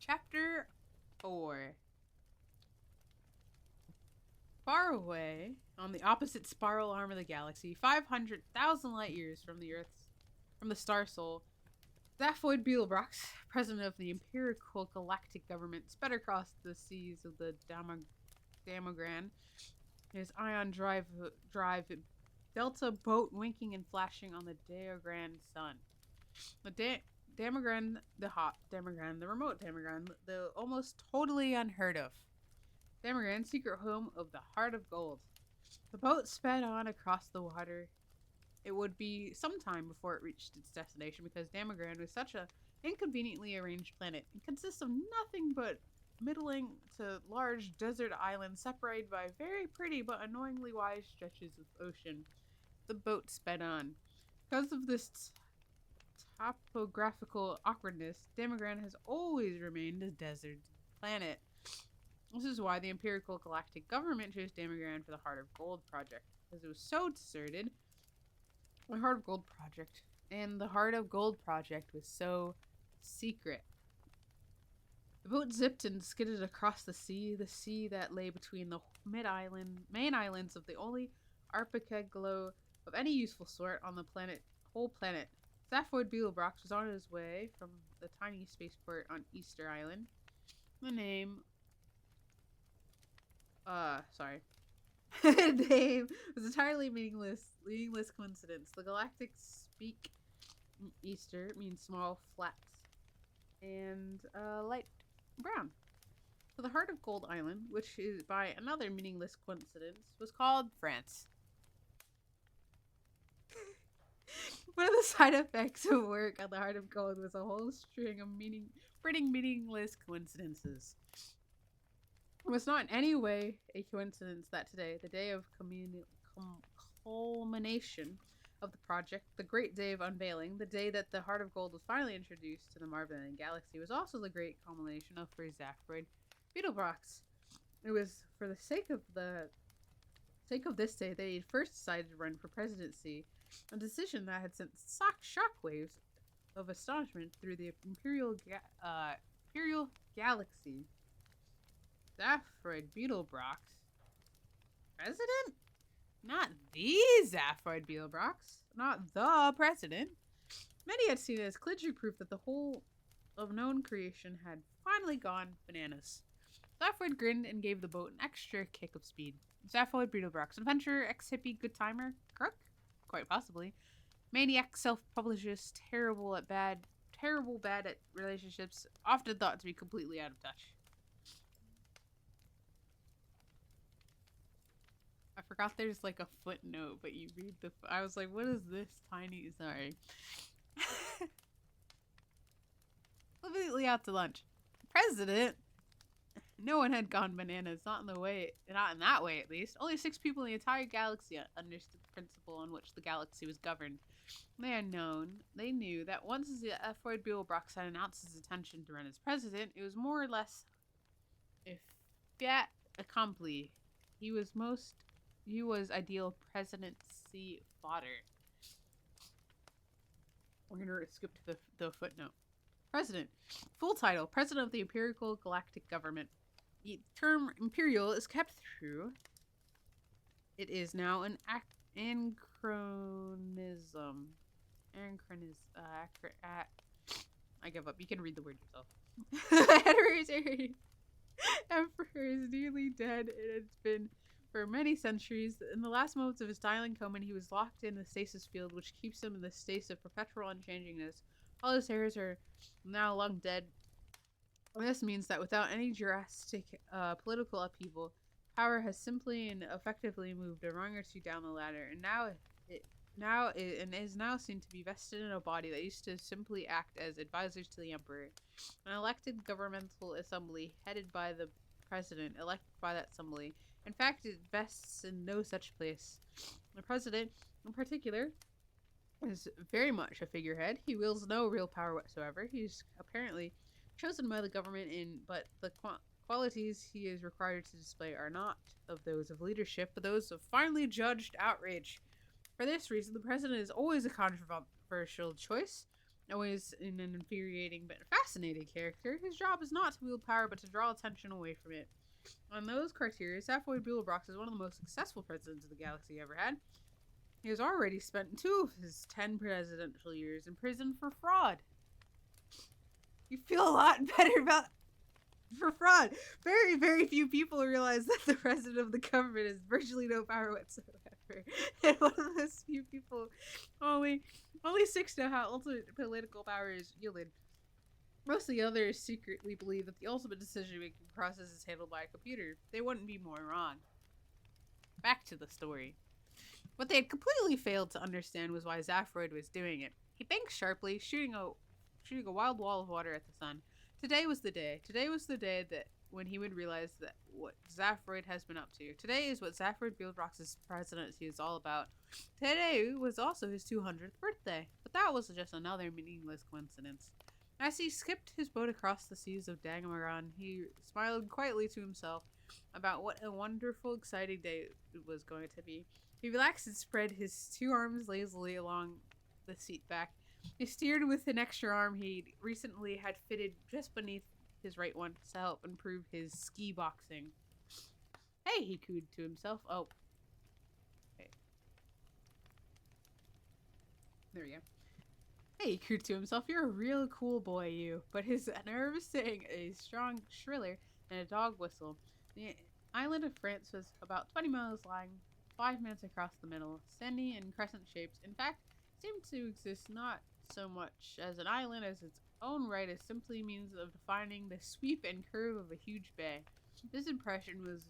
Chapter 4. Far away, on the opposite spiral arm of the galaxy, 500,000 light years from the star soul, Zaphoid Beetlebrox, president of the Empirical Galactic Government, sped across the seas of the Damogran, his ion drive delta boat winking and flashing on the Daogran sun. The Damogran, the hot Damogran, the remote Damogran, the almost totally unheard of Damogran, secret home of the Heart of Gold. The boat sped on across the water. It would be some time before it reached its destination because Damogran was such a inconveniently arranged planet. It consists of nothing but middling to large desert islands separated by very pretty but annoyingly wide stretches of ocean. The boat sped on. Because of this topographical awkwardness, Damogran has always remained a desert planet. This is why the Empirical Galactic Government chose Damogran for the Heart of Gold project, because it was so deserted. The Heart of Gold project. And the Heart of Gold project was so secret. The boat zipped and skidded across the sea that lay between the main islands of the only archipelago of any useful sort on the whole planet. Zaphoid Beetlebrox was on his way from the tiny spaceport on Easter Island. The name the name was entirely meaningless coincidence. The galactic speak Easter means small flats and light brown. So the Heart of Gold Island, which is by another meaningless coincidence, was called France. One of the side effects of work on the Heart of Gold was a whole string of pretty meaningless coincidences. It was not in any way a coincidence that today, the day of culmination of the project, the great day of unveiling, the day that the Heart of Gold was finally introduced to the Marveling Galaxy, was also the great culmination of for Zaphoid Beetlebrox. It was for the sake of this day they first decided to run for presidency, a decision that had sent shockwaves of astonishment through the Imperial Galaxy. Zaphoid Beetlebrox? President? Not the Zaphoid Beetlebrox. Not the president. Many had seen it as clinching proof that the whole of known creation had finally gone bananas. Zaphoid grinned and gave the boat an extra kick of speed. Zaphoid Beetlebrox, adventurer, ex-hippie, good timer, crook? Quite possibly. Maniac, self-publicist, terrible bad at relationships, often thought to be completely out of touch. I forgot there's like a footnote, but you read I was like, what is this tiny? Sorry. Completely out to lunch. President? No one had gone bananas, not in that way at least. Only 6 people in the entire galaxy understood the principle on which the galaxy was governed. They knew that once Zaphoid Beetlebrox had announced his intention to run as president, it was more or less a fait accompli. He was ideal presidency fodder. We're gonna skip to the footnote. President. Full title. President of the Empirical Galactic Government. The term imperial is kept through. It is now an anachronism. I give up. You can read the word yourself. Hereditary emperor is nearly dead. It has been for many centuries. In the last moments of his dying coma, he was locked in the stasis field, which keeps him in the state of perpetual unchangingness. All his heirs are now long dead. This means that without any drastic political upheaval, power has simply and effectively moved a rung or two down the ladder, and is now seen to be vested in a body that used to simply act as advisors to the emperor. An elected governmental assembly headed by the president, elected by that assembly. In fact, it vests in no such place. The president, in particular, is very much a figurehead. He wields no real power whatsoever. He's apparently chosen by the government, but the qualities he is required to display are not of those of leadership, but those of finely judged outrage. For this reason, the president is always a controversial choice. Always an infuriating but fascinating character, his job is not to wield power but to draw attention away from it. On those criteria, Savoy Beetlebrox is one of the most successful presidents the galaxy ever had. He has already spent 2 of his 10 presidential years in prison for fraud. You feel a lot better about for fraud. Very, very few people realize that the president of the government has virtually no power whatsoever. And one of those few people, only 6 know how ultimate political power is wielded. Most of the others secretly believe that the ultimate decision-making process is handled by a computer. They wouldn't be more wrong. Back to the story. What they had completely failed to understand was why Zaphroid was doing it. He banked sharply, shooting a wild wall of water at the sun. Today was the day. Today was the day that when he would realize that what Zaphroid has been up to. Today is what Zaphroid Beetlebrox's presidency is all about. Today was also his 200th birthday, but that was just another meaningless coincidence. As he skipped his boat across the seas of Dagamaran, he smiled quietly to himself about what a wonderful, exciting day it was going to be. He relaxed and spread his 2 arms lazily along the seat back. He steered with an extra arm he recently had fitted just beneath his right one to help improve his ski boxing. Hey, he cooed to himself. Oh. Okay. There we go. Hey, he cooed to himself. You're a real cool boy, you. But his nerves sang a strong shriller and a dog whistle. The island of France was about 20 miles long, 5 minutes across the middle, sandy and crescent shapes. In fact, seemed to exist not so much as an island as its own right as simply means of defining the sweep and curve of a huge bay. This impression was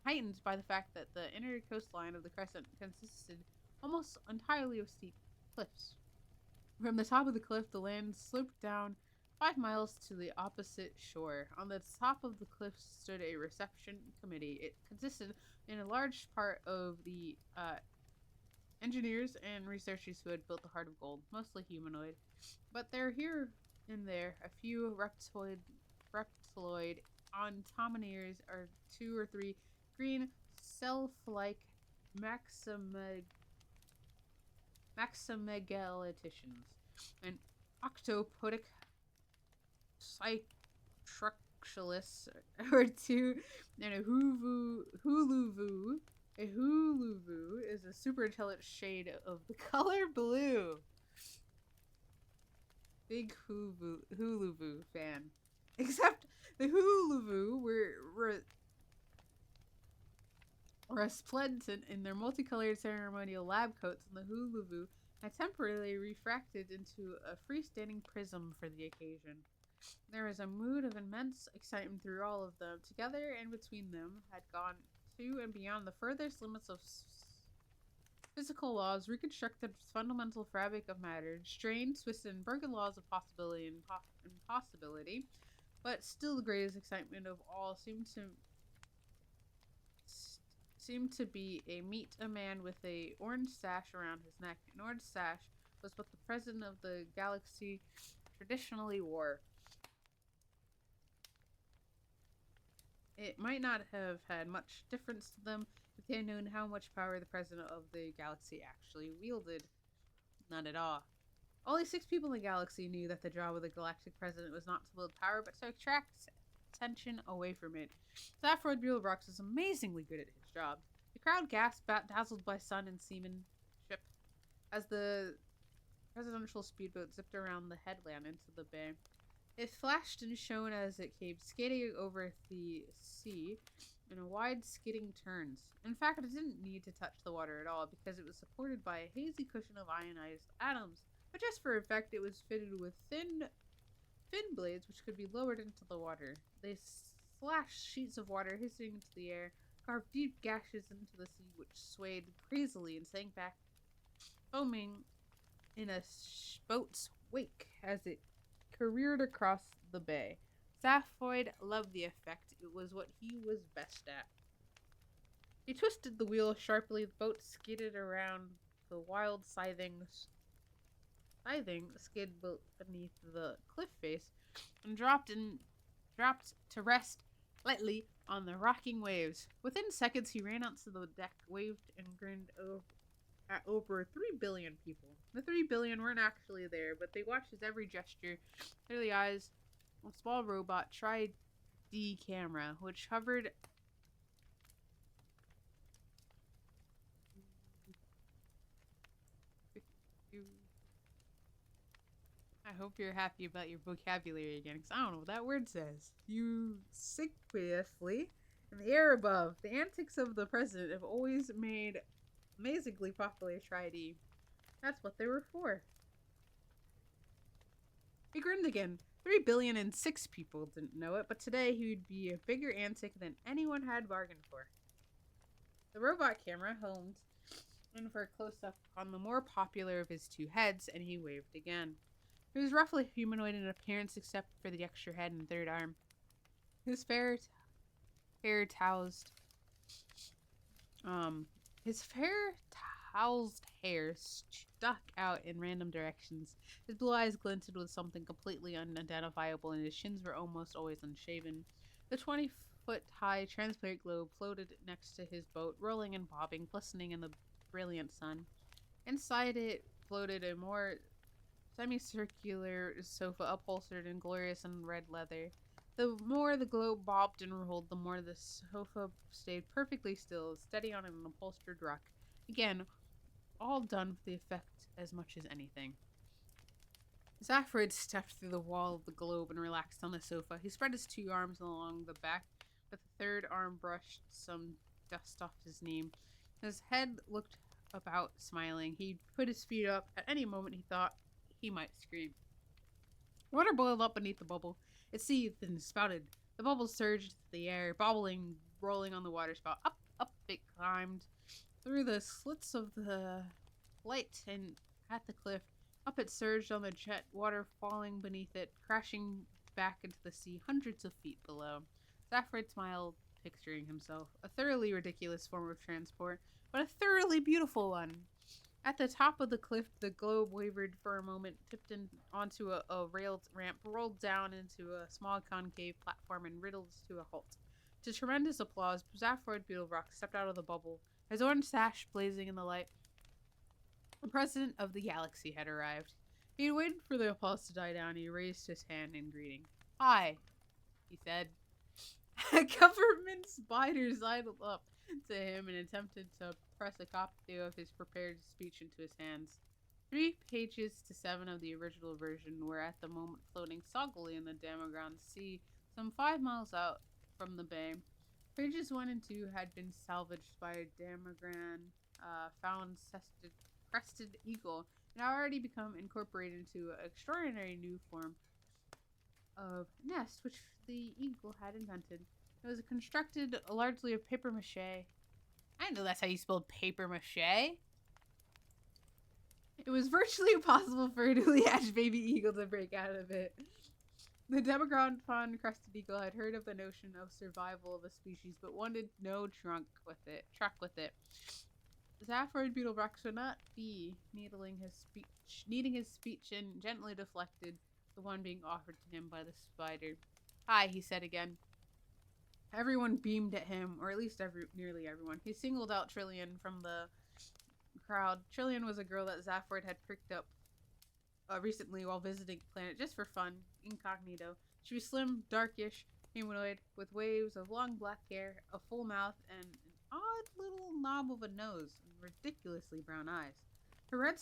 heightened by the fact that the inner coastline of the crescent consisted almost entirely of steep cliffs. From the top of the cliff, the land sloped down 5 miles to the opposite shore. On the top of the cliff stood a reception committee. It consisted in a large part of the engineers and researchers who had built the Heart of Gold, mostly humanoid. But there were here and there a few reptiloid ontomineers or 2 or 3 green self-like maximegaliticians, an octopodic cystructuralist or 2, and a huluvu. A huluvu is a super intelligent shade of the color blue. Big huluvu fan. Except the huluvu were resplendent in their multicolored ceremonial lab coats, and the huluvu had temporarily refracted into a freestanding prism for the occasion. There was a mood of immense excitement through all of them. Together and between them had gone to and beyond the furthest limits of physical laws, reconstructed fundamental fabric of matter, strained, twisted, and broken laws of possibility and impossibility. But still, the greatest excitement of all seemed to be meet a man with a orange sash around his neck. An orange sash was what the president of the galaxy traditionally wore. It might not have had much difference to them if they had known how much power the president of the galaxy actually wielded. None at all. Only 6 people in the galaxy knew that the job of the galactic president was not to wield power, but to attract attention away from it. Zaphroid Beetlebrox was amazingly good at his job. The crowd gasped, dazzled by sun and seamanship, as the presidential speedboat zipped around the headland into the bay. It flashed and shone as it came skating over the sea in a wide skidding turns. In fact, it didn't need to touch the water at all because it was supported by a hazy cushion of ionized atoms. But just for effect, it was fitted with thin fin blades which could be lowered into the water. They slashed sheets of water hissing into the air, carved deep gashes into the sea which swayed crazily and sank back, foaming in a boat's wake as it careered across the bay. Zaphroid loved the effect. It was what he was best at. He twisted the wheel sharply. The boat skidded around the wild scything skid beneath the cliff face and dropped to rest lightly on the rocking waves. Within seconds, he ran out to the deck, waved and grinned at over 3 billion people. The 3 billion weren't actually there, but they watched his every gesture through the eyes of a small robot tri-D camera, which hovered. I hope you're happy about your vocabulary again, because I don't know what that word says. Ubiquitously in the air above. The antics of the president have always made amazingly popular Tri-D. That's what they were for. He grinned again. 3,000,006,000 people didn't know it, but today he would be a bigger antic than anyone had bargained for. The robot camera homed in for a close-up on the more popular of his two heads, and he waved again. He was roughly humanoid in appearance except for the extra head and third arm. His hair toused his fair toused hair stuck out in random directions. His blue eyes glinted with something completely unidentifiable, and his shins were almost always unshaven. The 20-foot-high transparent globe floated next to his boat, rolling and bobbing, glistening in the brilliant sun. Inside it floated a more semicircular sofa upholstered in glorious and red leather. The more the globe bobbed and rolled, the more the sofa stayed perfectly still, steady on an upholstered rock. Again, all done for the effect as much as anything. Zaphrid stepped through the wall of the globe and relaxed on the sofa. He spread his two arms along the back, with the third arm brushed some dust off his knee. His head looked about, smiling. He put his feet up. At any moment, he thought he might scream. Water boiled up beneath the bubble. It seethed and spouted. The bubbles surged through the air, bobbling, rolling on the water spout. Up it climbed through the slits of the light and at the cliff. Up it surged on the jet, water falling beneath it, crashing back into the sea hundreds of feet below. Zaphrid smiled, picturing himself. A thoroughly ridiculous form of transport, but a thoroughly beautiful one. At the top of the cliff, the globe wavered for a moment, tipped onto a railed ramp, rolled down into a small concave platform, and riddled to a halt. To tremendous applause, Zaphroid Beetlebrock stepped out of the bubble, his orange sash blazing in the light. The president of the galaxy had arrived. He had waited for the applause to die down. He raised his hand in greeting. "Hi," he said. A government spider sidled up to him and attempted to press a copy of his prepared speech into his hands. 3 pages to 7 of the original version were at the moment floating soggily in the Damagran Sea, some 5 miles out from the bay. Pages 1 and 2 had been salvaged by a Damagran found crested eagle, and had already become incorporated into an extraordinary new form of nest which the eagle had invented. It was constructed largely of paper mache. I didn't know that's how you spelled paper mache. It was virtually impossible for a newly hatched baby eagle to break out of it. The Demogron crested eagle had heard of the notion of survival of a species, but wanted no truck with it. Zaphroid Beetlebrock should not be needing his speech, and gently deflected the one being offered to him by the spider. "Hi," he said again. Everyone beamed at him, or at least nearly everyone. He singled out Trillian from the crowd. Trillian was a girl that Zaphroid had picked up recently while visiting the planet just for fun, incognito. She was slim, darkish, humanoid, with waves of long black hair, a full mouth, and an odd little knob of a nose, and ridiculously brown eyes. Her red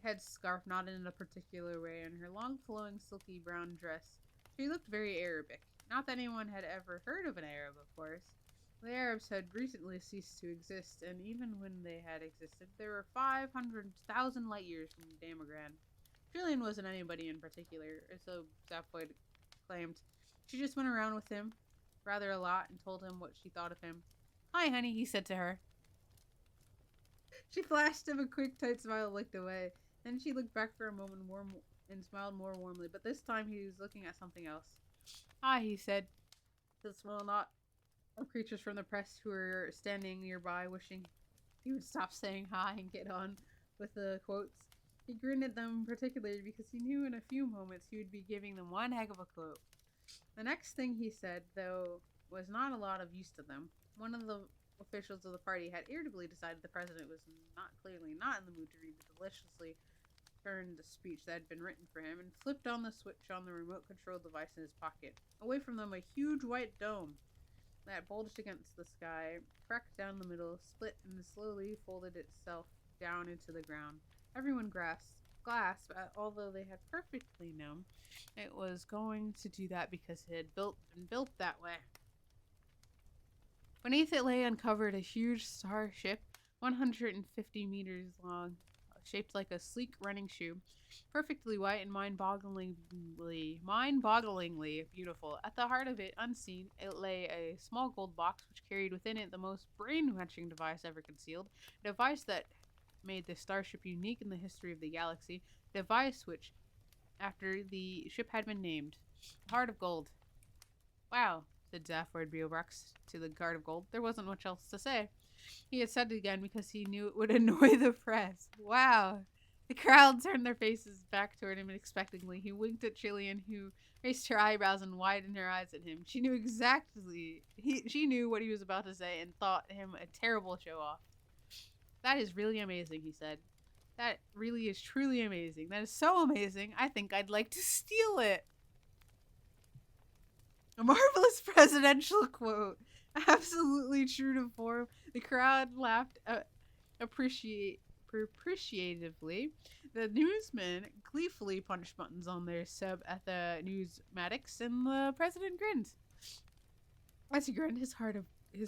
headscarf knotted in a particular way, and her long flowing silky brown dress. She looked very Arabic. Not that anyone had ever heard of an Arab, of course. The Arabs had recently ceased to exist, and even when they had existed, there were 500,000 light years from Damagran. Trillian wasn't anybody in particular, so Zaphroid claimed. She just went around with him rather a lot and told him what she thought of him. "Hi, honey," he said to her. She flashed him a quick, tight smile and looked away. Then she looked back for a moment and smiled more warmly, but this time he was looking at something else. "Hi," he said. The small knot of creatures from the press who were standing nearby, wishing he would stop saying hi and get on with the quotes. He grinned at them particularly because he knew in a few moments he would be giving them one heck of a quote. The next thing he said, though, was not a lot of use to them. One of the officials of the party had irritably decided the president was clearly not in the mood to read the deliciously turned speech that had been written for him, and flipped on the switch on the remote control device in his pocket. Away from them, a huge white dome that bulged against the sky, cracked down the middle, split, and slowly folded itself down into the ground. Everyone gasped, although they had perfectly known it was going to do that because it had been built that way. Beneath it lay uncovered a huge starship, 150 meters long, shaped like a sleek running shoe, perfectly white and mind-bogglingly beautiful. At the heart of it, unseen, it lay a small gold box which carried within it the most brain-wrenching device ever concealed, a device that made the starship unique in the history of the galaxy, a device which, after the ship had been named, Heart of Gold. Wow, said Zaphod Beobrax to the Guard of Gold. There wasn't much else to say. He had said it again because he knew it would annoy the press. Wow. The crowd turned their faces back toward him unexpectedly. He winked at Chilean, who raised her eyebrows and widened her eyes at him. She knew she knew what he was about to say and thought him a terrible show-off. That is really amazing, he said. That really is truly amazing. That is so amazing, I think I'd like to steal it. A marvelous presidential quote. Absolutely true to form. The crowd laughed appreciatively. The newsmen gleefully punched buttons on their sub at the newsmatics, and the president grinned. As he grinned, his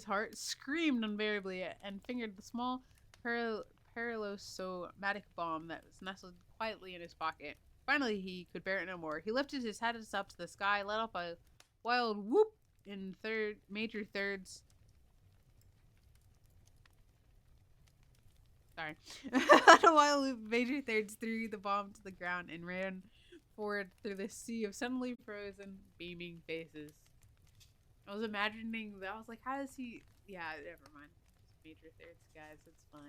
heart screamed unbearably and fingered the small paralosomatic bomb that was nestled quietly in his pocket. Finally, he could bear it no more. He lifted his head up to the sky, let up a wild whoop in major thirds. Sorry. A wild major thirds threw the bomb to the ground and ran forward through the sea of suddenly frozen, beaming faces. I was imagining that. I was like, how does he... Yeah, never mind. Major thirds, guys. It's fine.